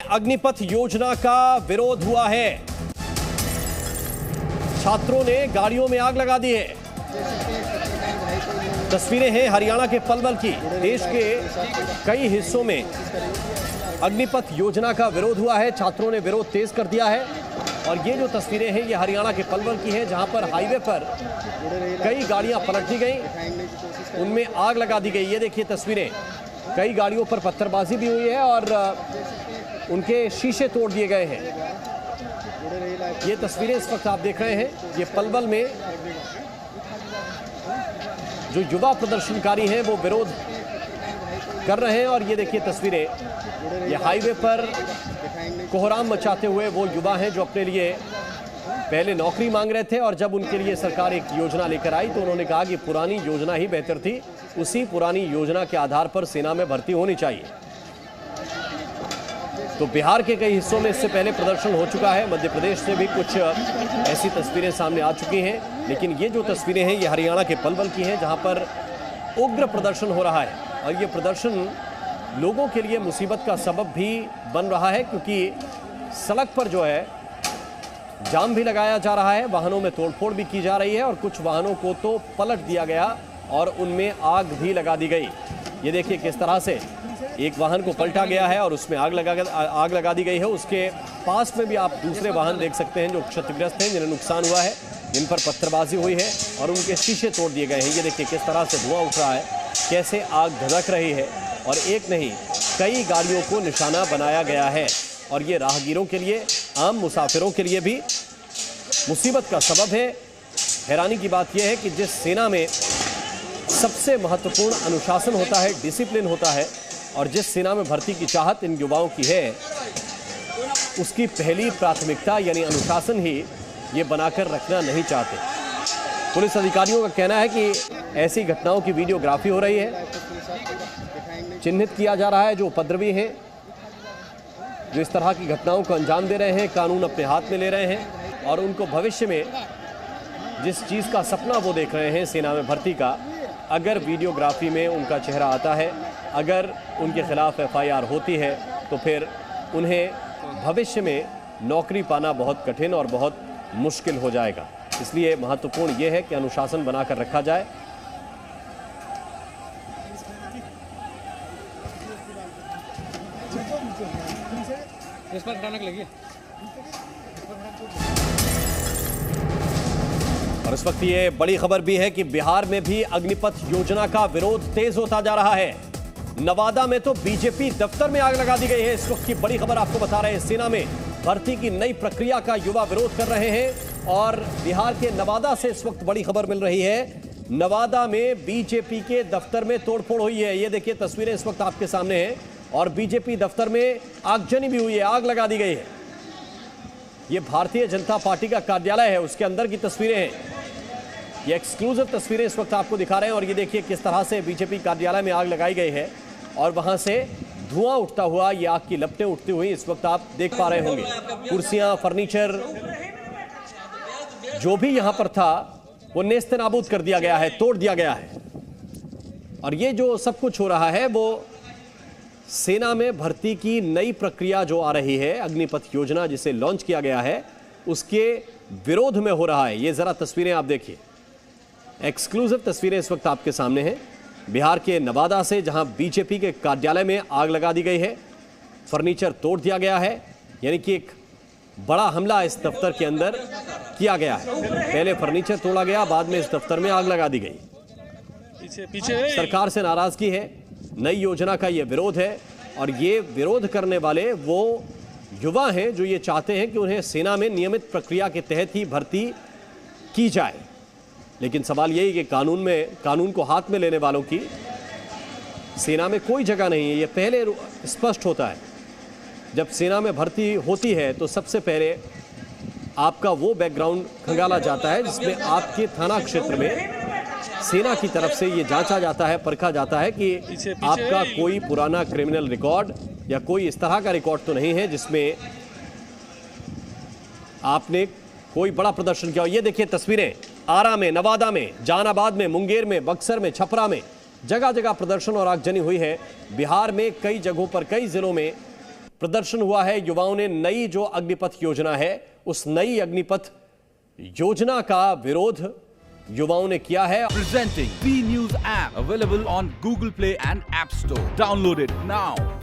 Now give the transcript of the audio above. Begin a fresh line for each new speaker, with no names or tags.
अग्निपथ योजना का विरोध हुआ है। छात्रों ने गाड़ियों में आग लगा दी है। तस्वीरें हैं हरियाणा के पलवल की। देश के कई हिस्सों में अग्निपथ योजना का विरोध हुआ है। छात्रों ने विरोध तेज कर दिया है और ये जो तस्वीरें हैं ये हरियाणा के पलवल की हैं, जहां पर हाईवे पर कई गाड़ियां पलट दी गई, उनमें आग लगा दी गई। ये देखिए तस्वीरें, कई गाड़ियों पर पत्थरबाजी भी हुई है और उनके शीशे तोड़ दिए गए हैं। ये तस्वीरें इस वक्त आप देख रहे हैं, ये पलवल में जो युवा प्रदर्शनकारी हैं वो विरोध कर रहे हैं। और ये देखिए तस्वीरें, ये हाईवे पर कोहराम मचाते हुए वो युवा हैं जो अपने लिए पहले नौकरी मांग रहे थे और जब उनके लिए सरकार एक योजना लेकर आई तो उन्होंने कहा कि पुरानी योजना ही बेहतर थी, उसी पुरानी योजना के आधार पर सेना में भर्ती होनी चाहिए। तो बिहार के कई हिस्सों में इससे पहले प्रदर्शन हो चुका है, मध्य प्रदेश से भी कुछ ऐसी तस्वीरें सामने आ चुकी हैं, लेकिन ये जो तस्वीरें हैं ये हरियाणा के पलवल की हैं, जहां पर उग्र प्रदर्शन हो रहा है। और ये प्रदर्शन लोगों के लिए मुसीबत का सबब भी बन रहा है, क्योंकि सड़क पर जो है जाम भी लगाया जा रहा है, वाहनों में तोड़फोड़ भी की जा रही है और कुछ वाहनों को तो पलट दिया गया और उनमें आग भी लगा दी गई। ये देखिए किस तरह से एक वाहन को पलटा गया है और उसमें आग लगा दी गई है। उसके पास में भी आप दूसरे वाहन देख सकते हैं जो क्षतिग्रस्त हैं, जिन्हें नुकसान हुआ है, जिन पर पत्थरबाजी हुई है और उनके शीशे तोड़ दिए गए हैं। ये देखिए किस तरह से धुआं उठ रहा है, कैसे आग धधक रही है और एक नहीं कई गाड़ियों को निशाना बनाया गया है। और ये राहगीरों के लिए, आम मुसाफिरों के लिए भी मुसीबत का सबब है। हैरानी की बात यह है कि जिस सेना में सबसे महत्वपूर्ण अनुशासन होता है, डिसिप्लिन होता है, और जिस सेना में भर्ती की चाहत इन युवाओं की है, उसकी पहली प्राथमिकता यानी अनुशासन ही ये बनाकर रखना नहीं चाहते। पुलिस अधिकारियों का कहना है कि ऐसी घटनाओं की वीडियोग्राफी हो रही है, चिन्हित किया जा रहा है जो उपद्रवी हैं, जो इस तरह की घटनाओं को अंजाम दे रहे हैं, कानून अपने हाथ में ले रहे हैं और उनको भविष्य में जिस चीज़ का सपना वो देख रहे हैं सेना में भर्ती का, अगर वीडियोग्राफी में उनका चेहरा आता है, अगर उनके खिलाफ FIR होती है तो फिर उन्हें भविष्य में नौकरी पाना बहुत कठिन और बहुत मुश्किल हो जाएगा। इसलिए महत्वपूर्ण ये है कि अनुशासन बनाकर रखा जाए।
इस पर हटाने लगी।
और इस वक्त ये बड़ी खबर भी है कि बिहार में भी अग्निपथ योजना का विरोध तेज होता जा रहा है। नवादा में तो बीजेपी दफ्तर में आग लगा दी गई है। इस वक्त की बड़ी खबर आपको बता रहे हैं, सेना में भर्ती की नई प्रक्रिया का युवा विरोध कर रहे हैं और बिहार के नवादा से इस वक्त बड़ी खबर मिल रही है। नवादा में बीजेपी के दफ्तर में तोड़फोड़ हुई है। ये देखिए तस्वीरें इस वक्त आपके सामने हैं और बीजेपी दफ्तर में आगजनी भी हुई है, आग लगा दी गई है। ये भारतीय जनता पार्टी का कार्यालय है, उसके अंदर की तस्वीरें हैं। ये एक्सक्लूसिव तस्वीरें इस वक्त आपको दिखा रहे हैं और ये देखिए किस तरह से बीजेपी कार्यालय में आग लगाई गई है और वहां से धुआं उठता हुआ, ये आग की लपटें उठती हुई इस वक्त आप देख पा रहे होंगे। कुर्सियां, फर्नीचर जो भी यहां पर था वो नेस्त नाबूद कर दिया गया है, तोड़ दिया गया है। और ये जो सब कुछ हो रहा है वो सेना में भर्ती की नई प्रक्रिया जो आ रही है, अग्निपथ योजना जिसे लॉन्च किया गया है, उसके विरोध में हो रहा है। ये जरा तस्वीरें आप देखिए, एक्सक्लूसिव तस्वीरें इस वक्त आपके सामने हैं बिहार के नवादा से, जहां बीजेपी के कार्यालय में आग लगा दी गई है, फर्नीचर तोड़ दिया गया है। यानी कि एक बड़ा हमला इस दफ्तर के अंदर किया गया है। पहले फर्नीचर तोड़ा गया, बाद में इस दफ्तर में आग लगा दी गई। पीछे सरकार से नाराजगी है, नई योजना का ये विरोध है और ये विरोध करने वाले वो युवा हैं जो ये चाहते हैं कि उन्हें सेना में नियमित प्रक्रिया के तहत ही भर्ती की जाए। लेकिन सवाल यही कि कानून को हाथ में लेने वालों की सेना में कोई जगह नहीं है। ये पहले स्पष्ट होता है, जब सेना में भर्ती होती है तो सबसे पहले आपका वो बैकग्राउंड खंगाला जाता है जिसमें आपके थाना क्षेत्र में सेना की तरफ से ये जांचा जाता है, परखा जाता है कि आपका कोई पुराना क्रिमिनल रिकॉर्ड या कोई इस तरह का रिकॉर्ड तो नहीं है जिसमें आपने कोई बड़ा प्रदर्शन किया। ये देखिए तस्वीरें, आरा में, नवादा में, जहानाबाद में, मुंगेर में, बक्सर में, छपरा में जगह जगह प्रदर्शन और आगजनी हुई है। बिहार में कई जगहों पर, कई जिलों में प्रदर्शन हुआ है। युवाओं ने नई जो अग्निपथ योजना है, उस नई अग्निपथ योजना का विरोध युवाओं ने किया है।
Presenting B News app available on Google Play and App Store. Download it now.